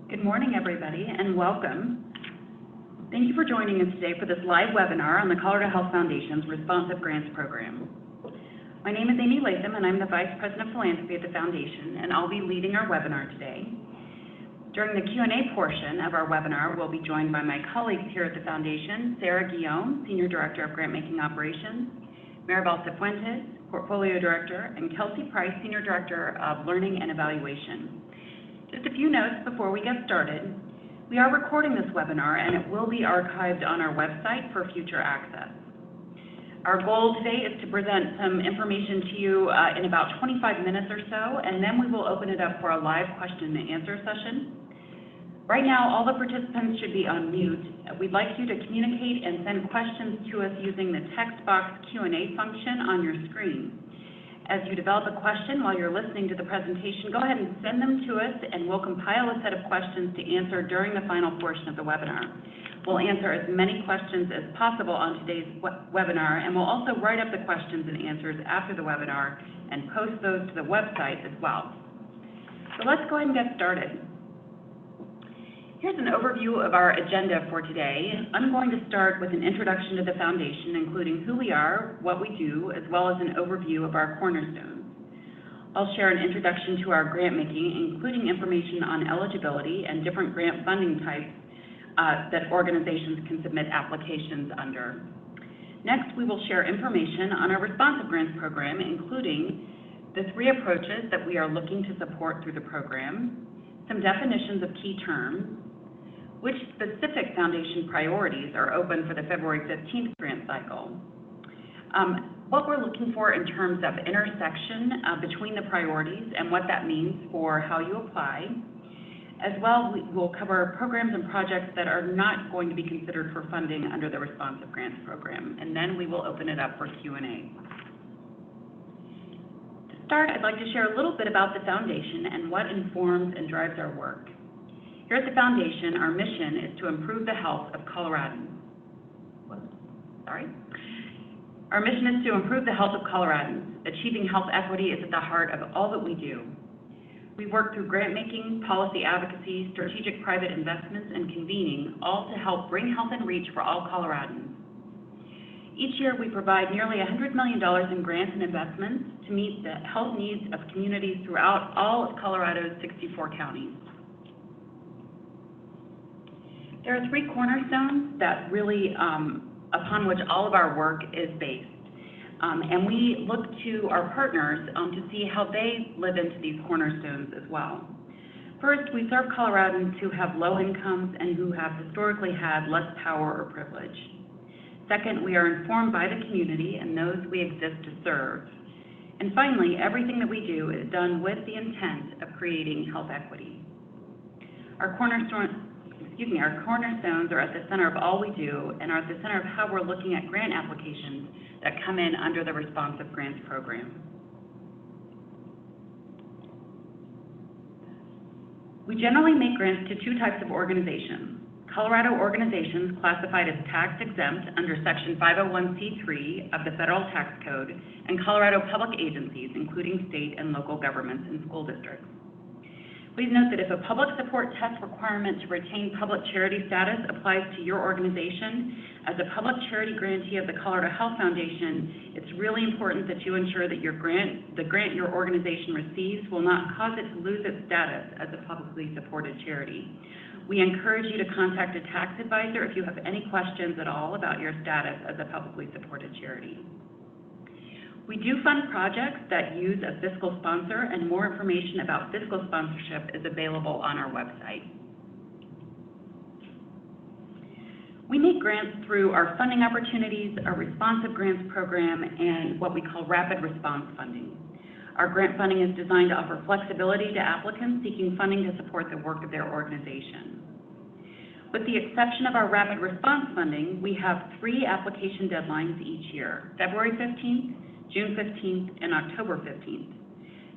Good morning, everybody, and welcome. Thank you for joining us today for this live webinar on the Colorado Health Foundation's Responsive Grants Program. My name is Amy Latham, and I'm the Vice President of Philanthropy at the Foundation, and I'll be leading our webinar today. During the Q&A portion of our webinar, we'll be joined by my colleagues here at the Foundation, Sarah Guillaume, Senior Director of Grant-Making Operations, Maribel Cifuentes, Portfolio Director, and Kelsey Price, Senior Director of Learning and Evaluation. Just a few notes before we get started. We are recording this webinar and it will be archived on our website for future access. Our goal today is to present some information to you in about 25 minutes or so, and then we will open it up for a live question and answer session. Right now, all the participants should be on mute. We'd like you to communicate and send questions to us using the text box Q&A function on your screen. As you develop a question while you're listening to the presentation, go ahead and send them to us, and we'll compile a set of questions to answer during the final portion of the webinar. We'll answer as many questions as possible on today's webinar, and we'll also write up the questions and answers after the webinar and post those to the website as well. So let's go ahead and get started. Here's an overview of our agenda for today. I'm going to start with an introduction to the Foundation, including who we are, what we do, as well as an overview of our cornerstones. I'll share an introduction to our grant making, including information on eligibility and different grant funding types that organizations can submit applications under. Next, we will share information on our Responsive Grants Program, including the 3 approaches that we are looking to support through the program, some definitions of key terms, which specific Foundation priorities are open for the February 15th grant cycle, what we're looking for in terms of intersection between the priorities and what that means for how you apply. As well, we'll cover programs and projects that are not going to be considered for funding under the Responsive Grants Program, and then we will open it up for Q&A. To start, I'd like to share a little bit about the Foundation and what informs and drives our work. Here at the Foundation, our mission is to improve the health of Coloradans. Our mission is to improve the health of Coloradans. Achieving health equity is at the heart of all that we do. We work through grant making, policy advocacy, strategic private investments, and convening, all to help bring health and reach for all Coloradans. Each year, we provide nearly $100 million in grants and investments to meet the health needs of communities throughout all of Colorado's 64 counties. There are 3 cornerstones that really, upon which all of our work is based. And we look to our partners to see how they live into these cornerstones as well. First, we serve Coloradans who have low incomes and who have historically had less power or privilege. Second, we are informed by the community and those we exist to serve. And finally, everything that we do is done with the intent of creating health equity. Our cornerstones are at the center of all we do and are at the center of how we're looking at grant applications that come in under the Responsive Grants Program. We generally make grants to 2 types of organizations: Colorado organizations classified as tax exempt under Section 501c3 of the Federal Tax Code, and Colorado public agencies, including state and local governments and school districts. Please note that if a public support test requirement to retain public charity status applies to your organization, as a public charity grantee of the Colorado Health Foundation, it's really important that you ensure that the grant your organization receives will not cause it to lose its status as a publicly supported charity. We encourage you to contact a tax advisor if you have any questions at all about your status as a publicly supported charity. We do fund projects that use a fiscal sponsor, and more information about fiscal sponsorship is available on our website. We make grants through our funding opportunities, our Responsive Grants Program, and what we call rapid response funding. Our grant funding is designed to offer flexibility to applicants seeking funding to support the work of their organization. With the exception of our rapid response funding, we have 3 application deadlines each year: February 15th, June 15th, and October 15th.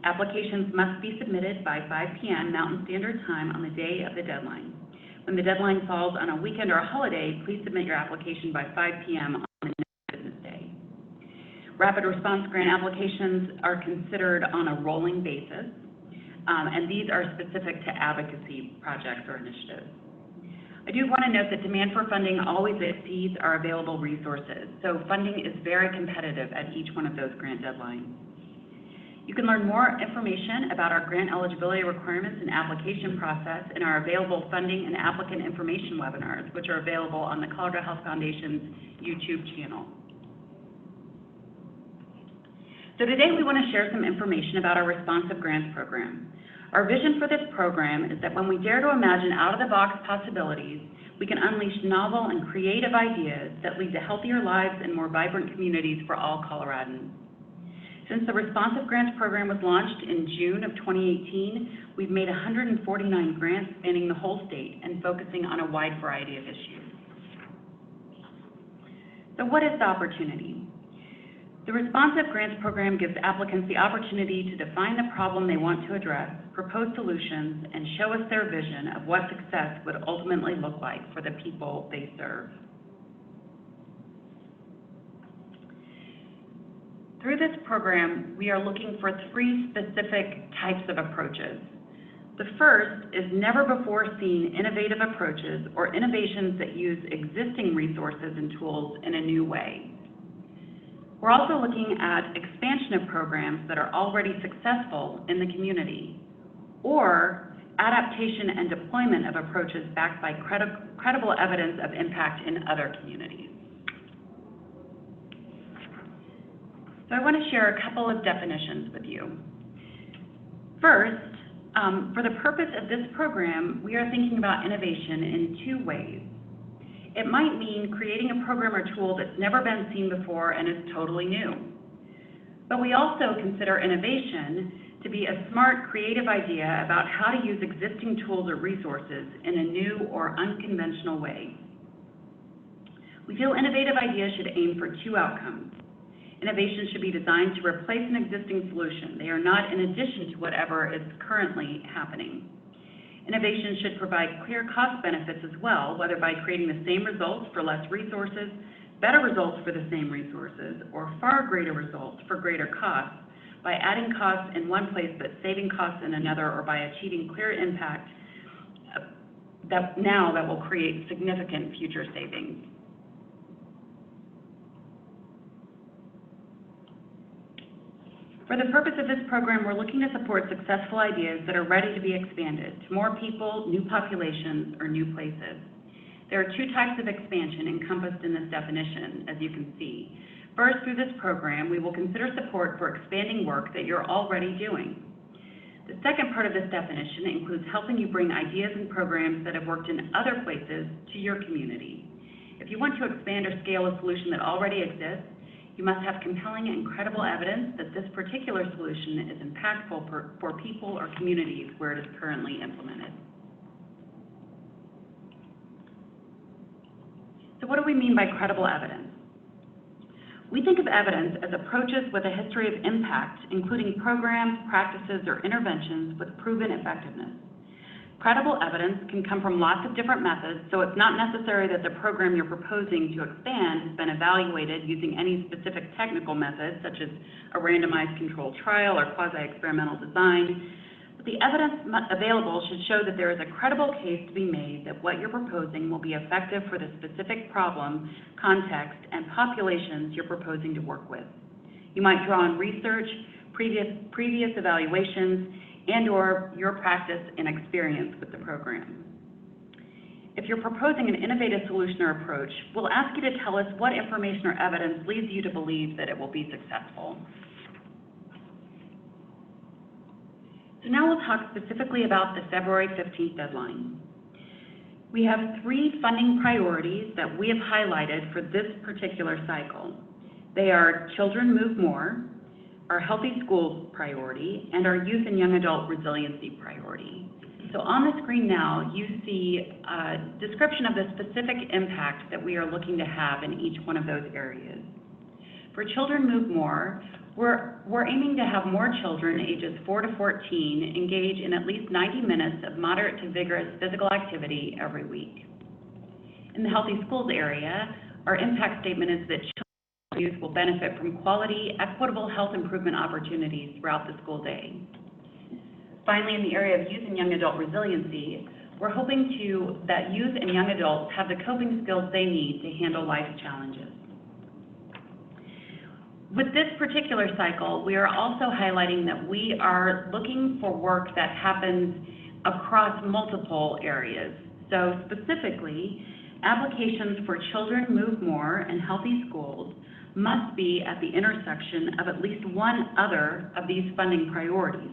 Applications must be submitted by 5 p.m. Mountain Standard Time on the day of the deadline. When the deadline falls on a weekend or a holiday, please submit your application by 5 p.m. on the next business day. Rapid response grant applications are considered on a rolling basis. and these are specific to advocacy projects or initiatives. I do want to note that demand for funding always exceeds our available resources, so funding is very competitive at each one of those grant deadlines. You can learn more information about our grant eligibility requirements and application process in our available funding and applicant information webinars, which are available on the Colorado Health Foundation's YouTube channel. So today we want to share some information about our responsive grants program. Our vision for this program is that when we dare to imagine out-of-the-box possibilities, we can unleash novel and creative ideas that lead to healthier lives and more vibrant communities for all Coloradans. Since the Responsive Grants Program was launched in June of 2018, we've made 149 grants spanning the whole state and focusing on a wide variety of issues. So what is the opportunity? The Responsive Grants Program gives applicants the opportunity to define the problem they want to address, propose solutions, and show us their vision of what success would ultimately look like for the people they serve. Through this program, we are looking for 3 specific types of approaches. The first is never-before-seen innovative approaches or innovations that use existing resources and tools in a new way. We're also looking at expansion of programs that are already successful in the community, or adaptation and deployment of approaches backed by credible evidence of impact in other communities. So I want to share a couple of definitions with you. First, for the purpose of this program, we are thinking about innovation in 2 ways. It might mean creating a program or tool that's never been seen before and is totally new. But we also consider innovation to be a smart, creative idea about how to use existing tools or resources in a new or unconventional way. We feel innovative ideas should aim for 2 outcomes. Innovation should be designed to replace an existing solution. They are not in addition to whatever is currently happening. Innovation should provide clear cost benefits as well, whether by creating the same results for less resources, better results for the same resources, or far greater results for greater costs by adding costs in one place but saving costs in another, or by achieving clear impact that will create significant future savings. For the purpose of this program, we're looking to support successful ideas that are ready to be expanded to more people, new populations, or new places. There are 2 types of expansion encompassed in this definition, as you can see. First, through this program, we will consider support for expanding work that you're already doing. The second part of this definition includes helping you bring ideas and programs that have worked in other places to your community. If you want to expand or scale a solution that already exists, you must have compelling and credible evidence that this particular solution is impactful for people or communities where it is currently implemented. So what do we mean by credible evidence? We think of evidence as approaches with a history of impact, including programs, practices, or interventions with proven effectiveness. Credible evidence can come from lots of different methods, so it's not necessary that the program you're proposing to expand has been evaluated using any specific technical method, such as a randomized controlled trial or quasi-experimental design. But the evidence available should show that there is a credible case to be made that what you're proposing will be effective for the specific problem, context, and populations you're proposing to work with. You might draw on research, previous evaluations, and/or your practice and experience with the program. If you're proposing an innovative solution or approach, we'll ask you to tell us what information or evidence leads you to believe that it will be successful. So now we'll talk specifically about the February 15th deadline. We have 3 funding priorities that we have highlighted for this particular cycle. They are Children Move More, our Healthy Schools priority, and our Youth and Young Adult Resiliency priority. So on the screen now, you see a description of the specific impact that we are looking to have in each one of those areas. For Children Move More, we're aiming to have more children ages 4 to 14 engage in at least 90 minutes of moderate to vigorous physical activity every week. In the Healthy Schools area, our impact statement is that youth will benefit from quality, equitable health improvement opportunities throughout the school day. Finally, in the area of youth and young adult resiliency, we're hoping that youth and young adults have the coping skills they need to handle life's challenges. With this particular cycle, we are also highlighting that we are looking for work that happens across multiple areas. So specifically, applications for Children Move More and Healthy Schools must be at the intersection of at least one other of these funding priorities.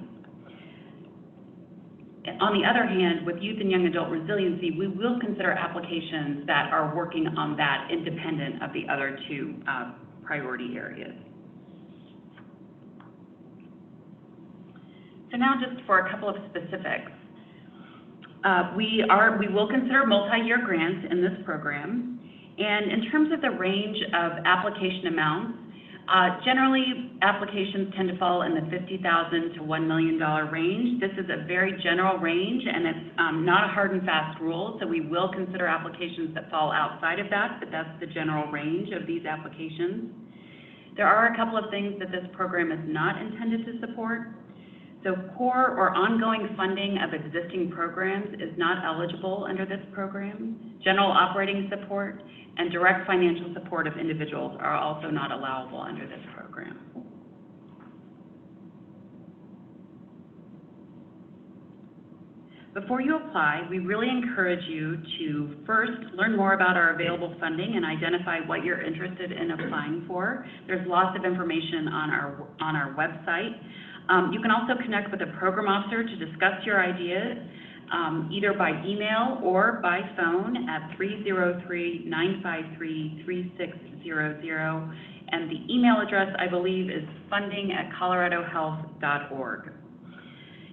On the other hand, with youth and young adult resiliency, we will consider applications that are working on that independent of the other two priority areas. So now just for a couple of specifics. We will consider multi-year grants in this program. And in terms of the range of application amounts, generally applications tend to fall in the $50,000 to $1 million range. This is a very general range, and it's not a hard and fast rule, so we will consider applications that fall outside of that, but that's the general range of these applications. There are a couple of things that this program is not intended to support. So core or ongoing funding of existing programs is not eligible under this program. General operating support and direct financial support of individuals are also not allowable under this program. Before you apply, we really encourage you to first learn more about our available funding and identify what you're interested in applying for. There's lots of information on our website. You can also connect with a program officer to discuss your ideas, either by email or by phone at 303-953-3600. And the email address, I believe, is funding@coloradohealth.org.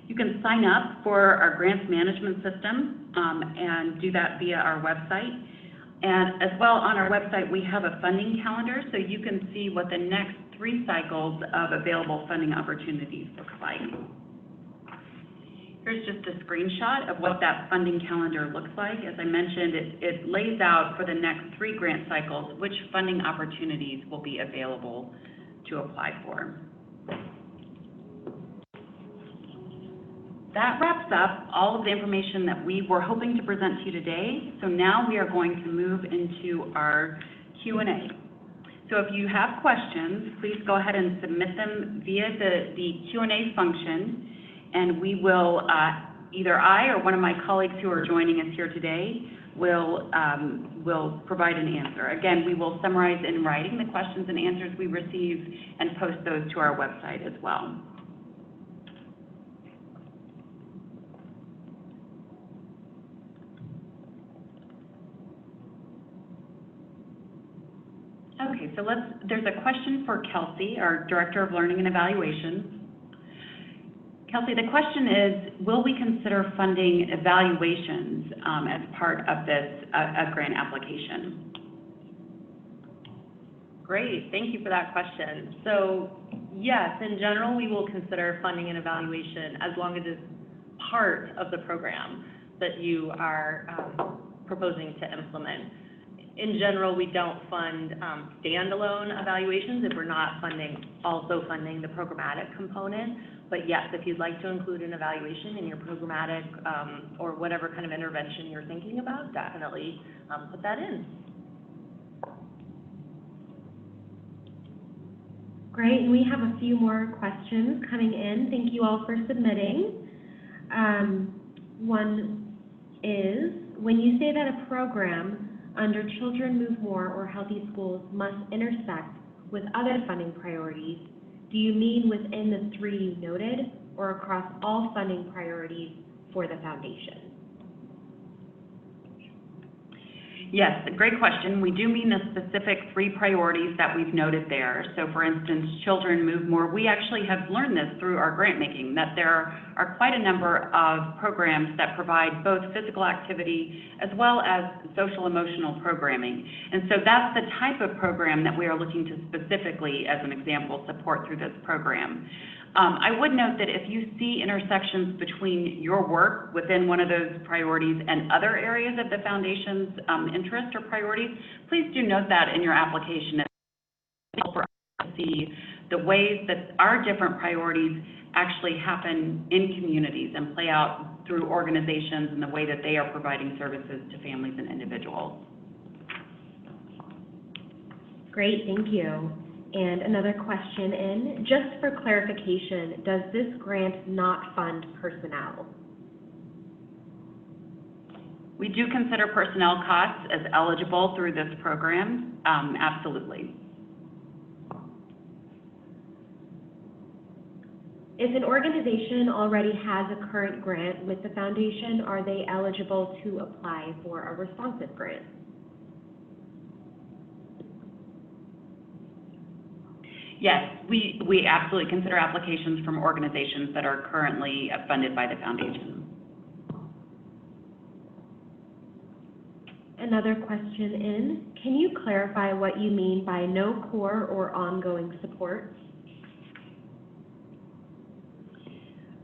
You can sign up for our grants management system and do that via our website. And as well, on our website, we have a funding calendar, so you can see what the next 3 cycles of available funding opportunities look like. Here's just a screenshot of what that funding calendar looks like. As I mentioned, it lays out for the next 3 grant cycles which funding opportunities will be available to apply for. That wraps up all of the information that we were hoping to present to you today. So now we are going to move into our Q&A. So if you have questions, please go ahead and submit them via the Q&A function, and we will, either I or one of my colleagues who are joining us here today will provide an answer. Again, we will summarize in writing the questions and answers we receive and post those to our website as well. Okay, so there's a question for Kelsey, our Director of Learning and Evaluation. Kelsey, the question is, will we consider funding evaluations as part of this grant application? Great, thank you for that question. So yes, in general, we will consider funding and evaluation as long as it's part of the program that you are proposing to implement. In general, we don't fund standalone evaluations if we're not also funding the programmatic component. But yes, if you'd like to include an evaluation in your programmatic or whatever kind of intervention you're thinking about, definitely put that in. Great, and we have a few more questions coming in. Thank you all for submitting. One is, when you say that a program under Children Move More or Healthy Schools must intersect with other funding priorities, do you mean within the 3 you noted or across all funding priorities for the foundation? Yes, a great question. We do mean the specific 3 priorities that we've noted there. So for instance, Children Move More, we actually have learned this through our grant making, that there are quite a number of programs that provide both physical activity as well as social emotional programming. And so that's the type of program that we are looking to specifically, as an example, support through this program. I would note that if you see intersections between your work within one of those priorities and other areas of the foundation's interest or priorities, please do note that in your application. It's helpful for us to see the ways that our different priorities actually happen in communities and play out through organizations and the way that they are providing services to families and individuals. Great, thank you. And another question in, just for clarification, does this grant not fund personnel? We do consider personnel costs as eligible through this program, absolutely. If an organization already has a current grant with the foundation, are they eligible to apply for a responsive grant? Yes, we absolutely consider applications from organizations that are currently funded by the foundation. Another question in, can you clarify what you mean by no core or ongoing support?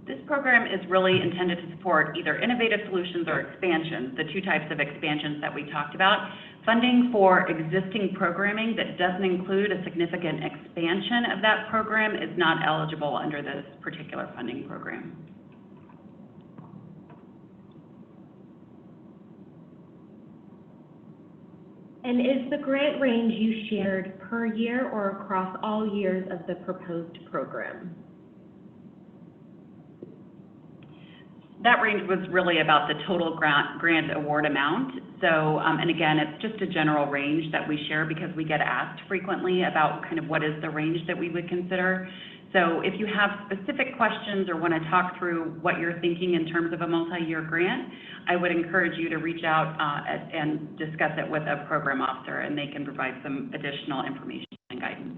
This program is really intended to support either innovative solutions or expansions, the two types of expansions that we talked about. Funding for existing programming that doesn't include a significant expansion of that program is not eligible under this particular funding program. And is the grant range you shared per year or across all years of the proposed program? That range was really about the total grant award amount. So, and again, it's just a general range that we share because we get asked frequently about kind of what is the range that we would consider. So if you have specific questions or want to talk through what you're thinking in terms of a multi-year grant, I would encourage you to reach out and discuss it with a program officer, and they can provide some additional information and guidance.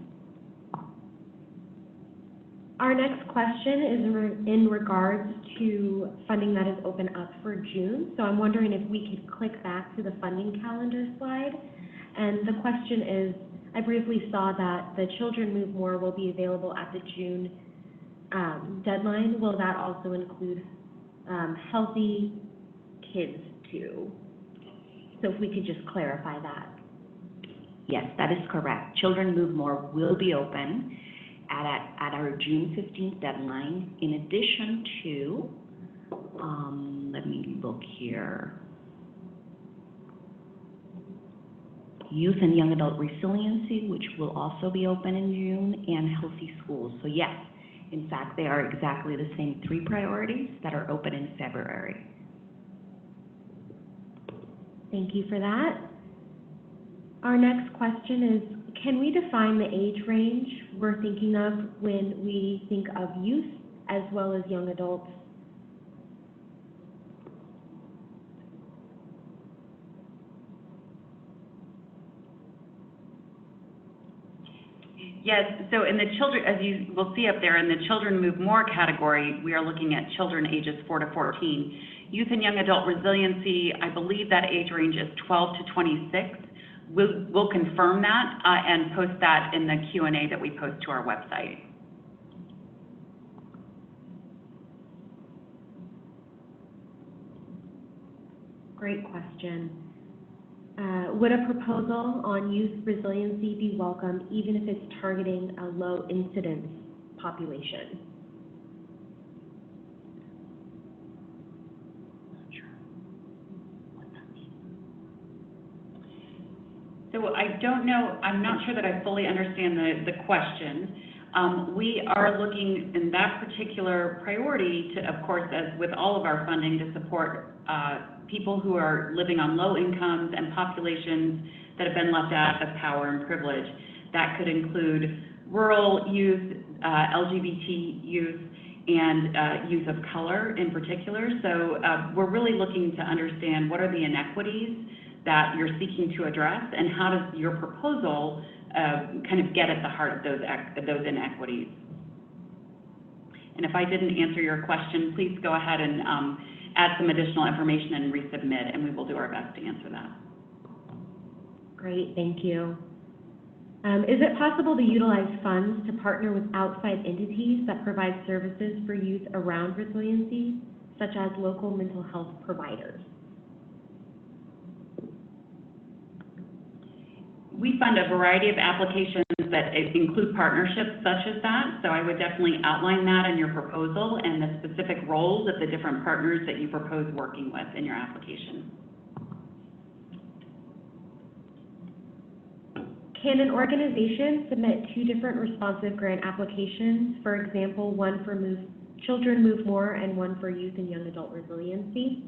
Our next question is in regards to funding that is open up for June. So I'm wondering if we could click back to the funding calendar slide. And the question is, I briefly saw that the Children Move More will be available at the June deadline. Will that also include Healthy Kids too? So if we could just clarify that. Yes, that is correct. Children Move More will be open at our June 15th deadline. In addition to, let me look here, Youth and Young Adult Resiliency, which will also be open in June, and Healthy Schools. So yes, in fact, they are exactly the same three priorities that are open in February. Thank you for that. Our next question is, can we define the age range we're thinking of when we think of youth as well as young adults? Yes, so in the children, as you will see up there, in the Children Move More category, we are looking at children ages 4 to 14. Youth and Young Adult Resiliency, I believe that age range is 12 to 26. We'll confirm that and post that in the Q&A that we post to our website. Great question. Would a proposal on youth resiliency be welcome even if it's targeting a low incidence population? So I don't know, I'm not sure that I fully understand the question. We are looking in that particular priority to, of course, as with all of our funding, to support people who are living on low incomes and populations that have been left out of power and privilege. That could include rural youth, LGBT youth, and youth of color in particular. So we're really looking to understand what are the inequities that you're seeking to address, and how does your proposal kind of get at the heart of those inequities. And if I didn't answer your question, please go ahead and add some additional information and resubmit, and we will do our best to answer that. Great, thank you. Is it possible to utilize funds to partner with outside entities that provide services for youth around resiliency, such as local mental health providers? We fund a variety of applications that include partnerships such as that, so I would definitely outline that in your proposal and the specific roles of the different partners that you propose working with in your application. Can an organization submit two different responsive grant applications? For example, one for Children Move More and one for Youth and Young Adult Resiliency?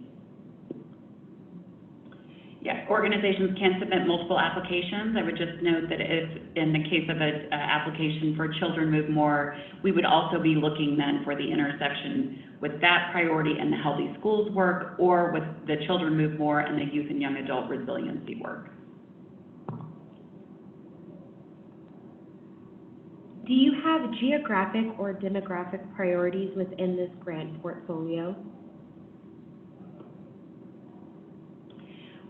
Yes, organizations can submit multiple applications. I would just note that if, in the case of an application for Children Move More, we would also be looking then for the intersection with that priority and the Healthy Schools work, or with the Children Move More and the Youth and Young Adult Resiliency work. Do you have geographic or demographic priorities within this grant portfolio?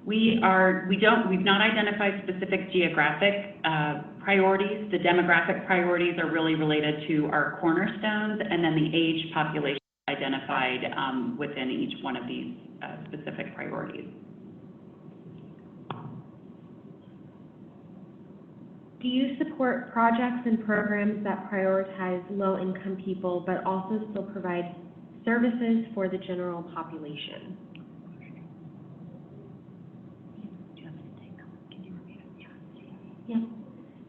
We've not identified specific geographic priorities. The demographic priorities are really related to our cornerstones, and then the age population identified within each one of these specific priorities. Do you support projects and programs that prioritize low-income people but also still provide services for the general population? Yeah.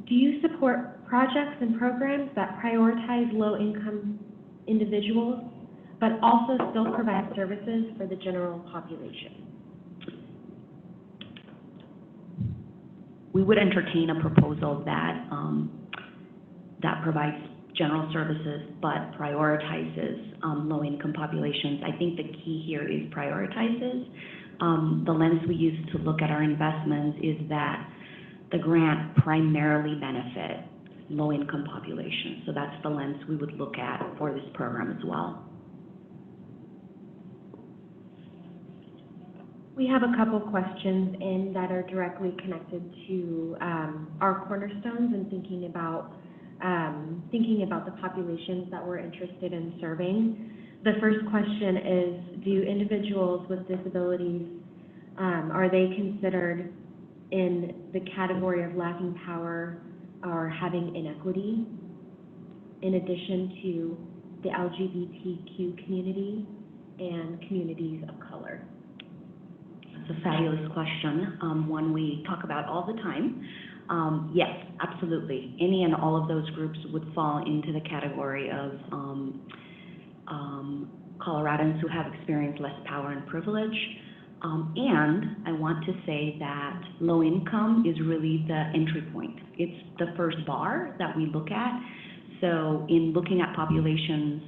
Do you support projects and programs that prioritize low-income individuals but also still provide services for the general population? We would entertain a proposal that that provides general services but prioritizes low-income populations. I think the key here is prioritizes. The lens we use to look at our investments is that the grant primarily benefit low-income populations. So that's the lens we would look at for this program as well. We have a couple questions in that are directly connected to our cornerstones and thinking about the populations that we're interested in serving. The first question is, do individuals with disabilities, are they considered in the category of lacking power or having inequity, in addition to the LGBTQ community and communities of color? It's a fabulous question, one we talk about all the time. Yes, absolutely. Any and all of those groups would fall into the category of Coloradans who have experienced less power and privilege. And I want to say that low income is really the entry point. It's the first bar that we look at. So in looking at populations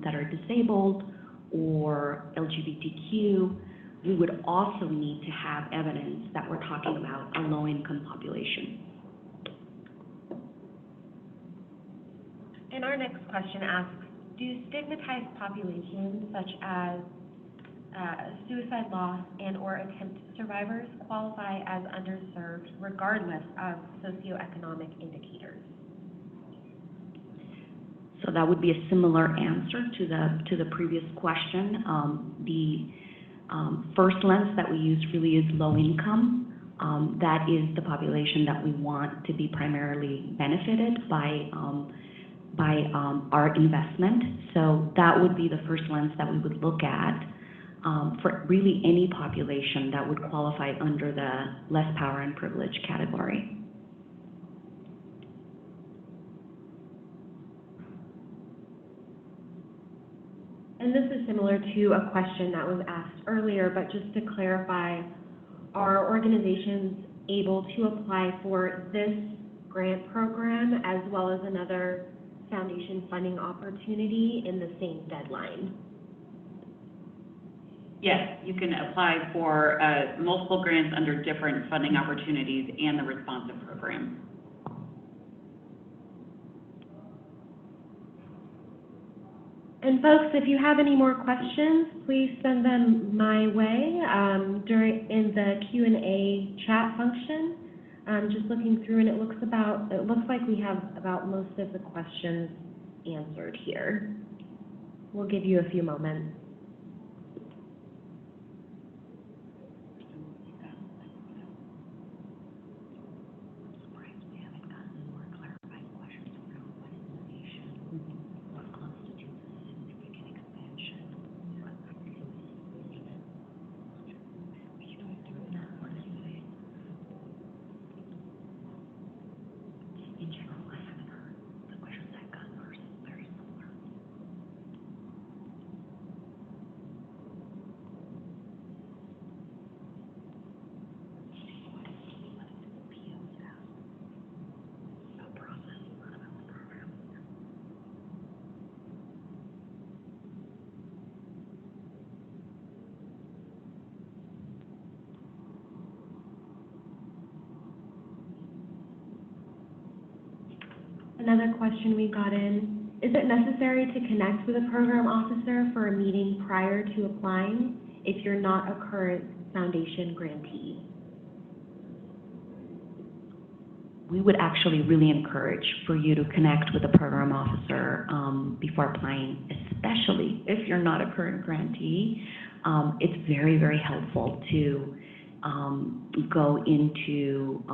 that are disabled or LGBTQ, we would also need to have evidence that we're talking about a low-income population. And our next question asks, do stigmatized populations such as suicide loss and or attempt survivors qualify as underserved regardless of socioeconomic indicators? So that would be a similar answer to the previous question. The first lens that we use really is low income. That is the population that we want to be primarily benefited by our investment. So that would be the first lens that we would look at for really any population that would qualify under the less power and privilege category. And this is similar to a question that was asked earlier, but just to clarify, are organizations able to apply for this grant program as well as another foundation funding opportunity in the same deadline? Yes, you can apply for multiple grants under different funding opportunities and the responsive program. And folks, if you have any more questions, please send them my way in the Q&A chat function. Just looking through, and it looks like we have about most of the questions answered here. We'll give you a few moments. Another question we got in, is it necessary to connect with a program officer for a meeting prior to applying if you're not a current foundation grantee? We would actually really encourage for you to connect with a program officer before applying, especially if you're not a current grantee. It's very, very helpful to go into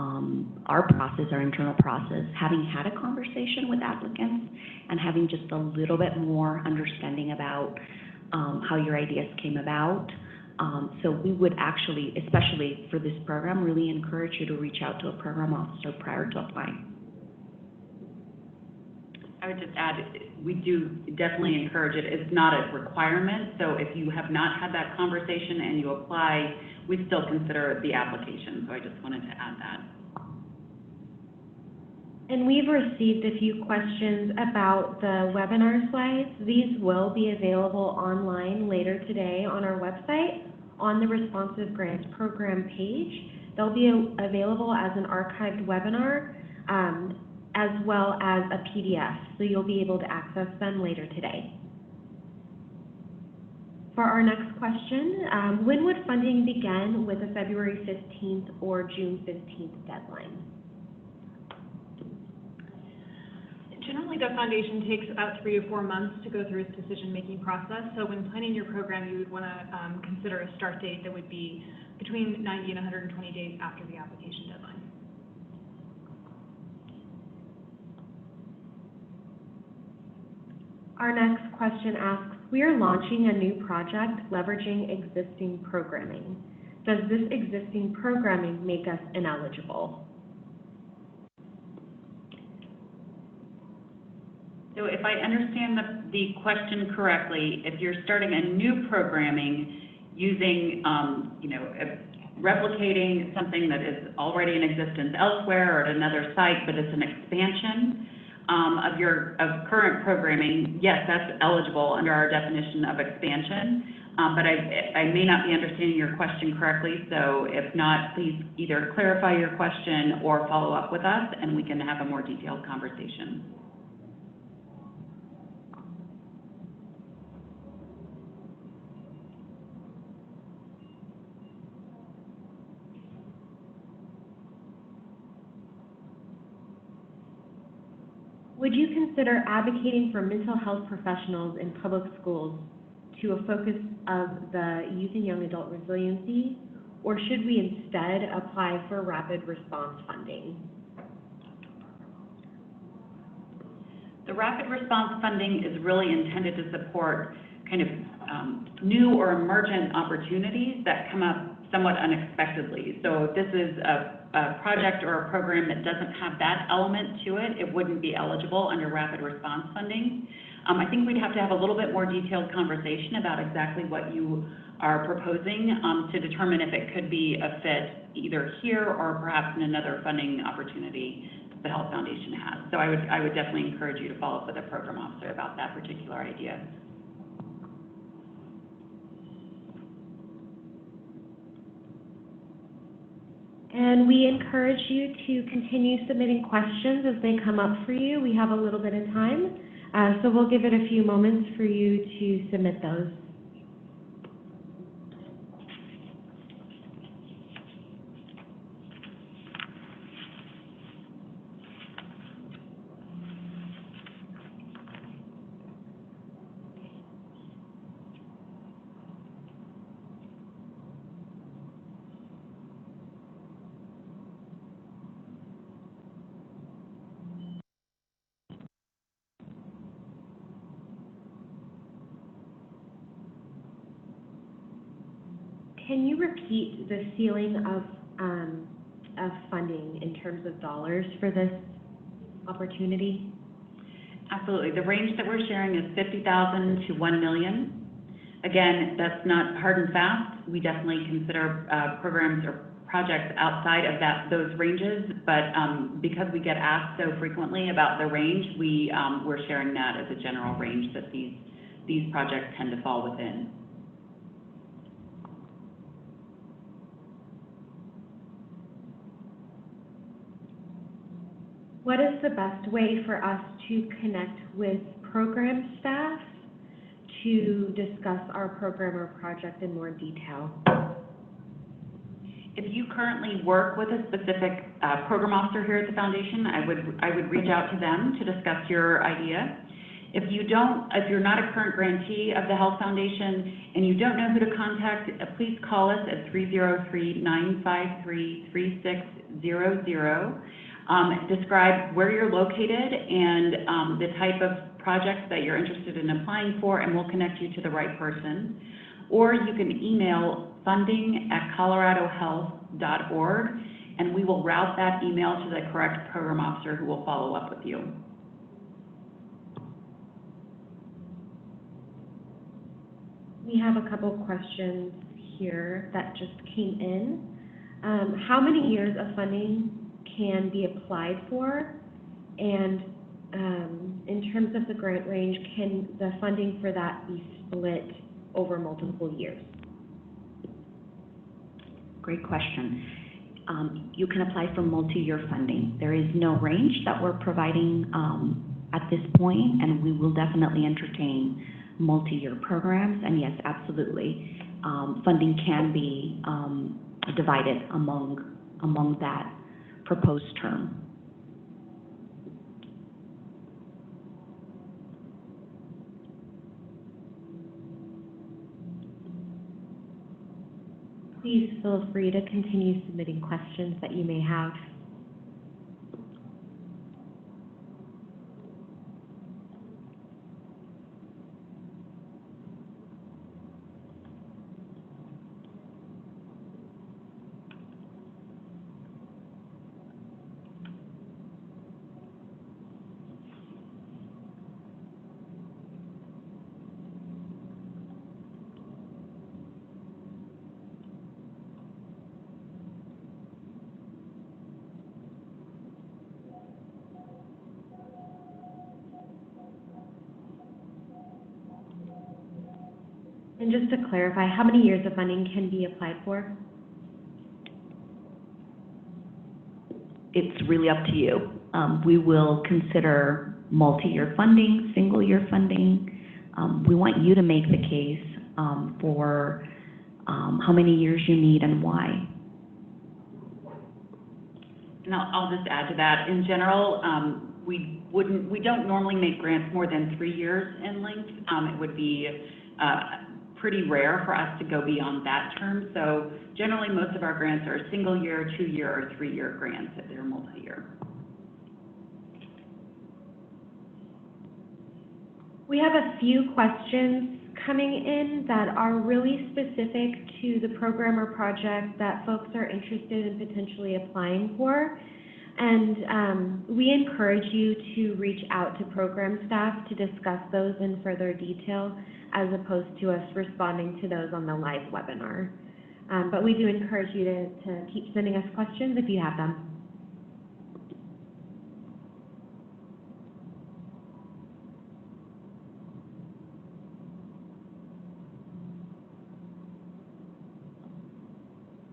our process, our internal process, having had a conversation with applicants and having just a little bit more understanding about how your ideas came about. So we would actually, especially for this program, really encourage you to reach out to a program officer prior to applying. I would just add, we do definitely encourage it. It's not a requirement, so if you have not had that conversation and you apply, we still consider the application. So I just wanted to add that. And we've received a few questions about the webinar slides. These will be available online later today on our website on the Responsive Grants Program page. They'll be available as an archived webinar as well as a PDF, so you'll be able to access them later today. For our next question, when would funding begin with a February 15th or June 15th deadline? Generally, the foundation takes about 3 to 4 months to go through its decision-making process. So when planning your program, you would want to consider a start date that would be between 90 and 120 days after the application deadline. Our next question asks, we are launching a new project leveraging existing programming. Does this existing programming make us ineligible? So if I understand the question correctly, if you're starting a new programming using, replicating something that is already in existence elsewhere or at another site, but it's an expansion of current programming, yes, that's eligible under our definition of expansion. But I may not be understanding your question correctly, so if not, please either clarify your question or follow up with us, and we can have a more detailed conversation. Would you consider advocating for mental health professionals in public schools to a focus of the Youth and Young Adult Resiliency, or should we instead apply for rapid response funding? The rapid response funding is really intended to support kind of new or emergent opportunities that come up somewhat unexpectedly. So if this is a project or a program that doesn't have that element to it, it wouldn't be eligible under rapid response funding. I think we'd have to have a little bit more detailed conversation about exactly what you are proposing to determine if it could be a fit either here or perhaps in another funding opportunity the Health Foundation has. So I would definitely encourage you to follow up with a program officer about that particular idea. And we encourage you to continue submitting questions as they come up for you. We have a little bit of time, so we'll give it a few moments for you to submit those. Can you repeat the ceiling of funding in terms of dollars for this opportunity? Absolutely. The range that we're sharing is $50,000 to $1 million. Again, that's not hard and fast. We definitely consider programs or projects outside of those ranges, but because we get asked so frequently about the range, we're sharing that as a general range that these projects tend to fall within. What is the best way for us to connect with program staff to discuss our program or project in more detail? If you currently work with a specific program officer here at the foundation, I would reach out to them to discuss your idea. If you're not a current grantee of the Health Foundation and you don't know who to contact, please call us at 303-953-3600. Describe where you're located and the type of projects that you're interested in applying for, and we'll connect you to the right person. Or you can email funding@coloradohealth.org, and we will route that email to the correct program officer who will follow up with you. We have a couple questions here that just came in. How many years of funding can be applied for? And in terms of the grant range, can the funding for that be split over multiple years? Great question. You can apply for multi-year funding. There is no range that we're providing at this point, and we will definitely entertain multi-year programs. And yes, absolutely, funding can be divided among that proposed term. Please feel free to continue submitting questions that you may have. And just to clarify, how many years of funding can be applied for? It's really up to you. We will consider multi-year funding, single-year funding. We want you to make the case for how many years you need and why. And I'll just add to that. In general, we don't normally make grants more than 3 years in length. It would be pretty rare for us to go beyond that term. So generally, most of our grants are single-year, 2-year, or 3-year grants if they're multi-year. We have a few questions coming in that are really specific to the program or project that folks are interested in potentially applying for. And we encourage you to reach out to program staff to discuss those in further detail, as opposed to us responding to those on the live webinar. But we do encourage you to keep sending us questions if you have them.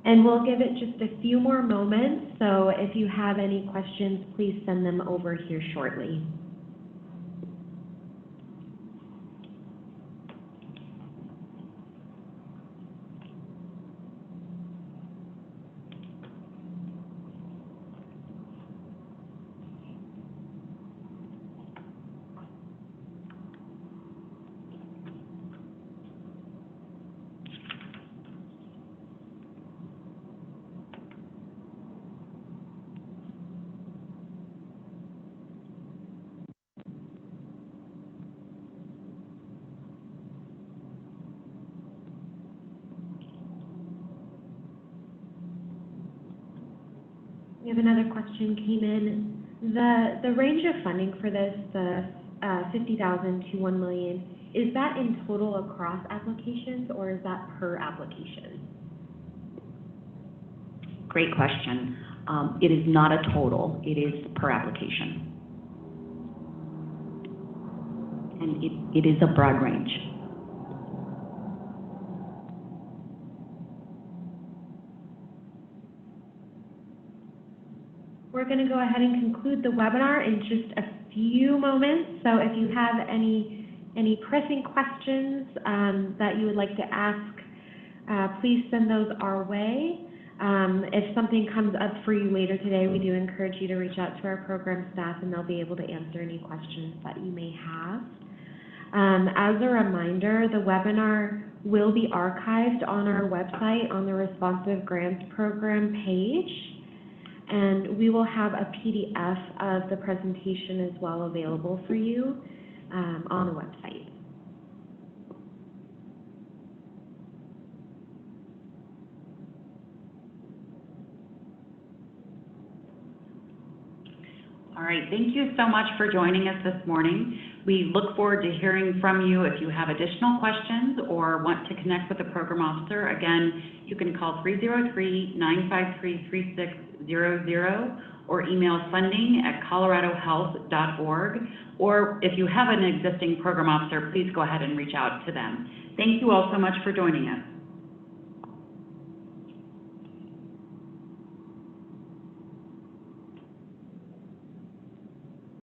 And we'll give it just a few more moments, so if you have any questions, please send them over here shortly. We have another question came in. The range of funding for this, the $50,000 to $1 million, is that in total across applications, or is that per application? Great question. It is not a total, it is per application. And it is a broad range. We're going to go ahead and conclude the webinar in just a few moments. So if you have any pressing questions that you would like to ask, please send those our way. If something comes up for you later today, we do encourage you to reach out to our program staff, and they'll be able to answer any questions that you may have. As a reminder, the webinar will be archived on our website on the Responsive Grants Program page, and we will have a PDF of the presentation as well available for you on the website. All right, thank you so much for joining us this morning. We look forward to hearing from you if you have additional questions or want to connect with the program officer. Again, you can call 303-953-3600 or email funding@coloradohealth.org. Or if you have an existing program officer, please go ahead and reach out to them. Thank you all so much for joining us.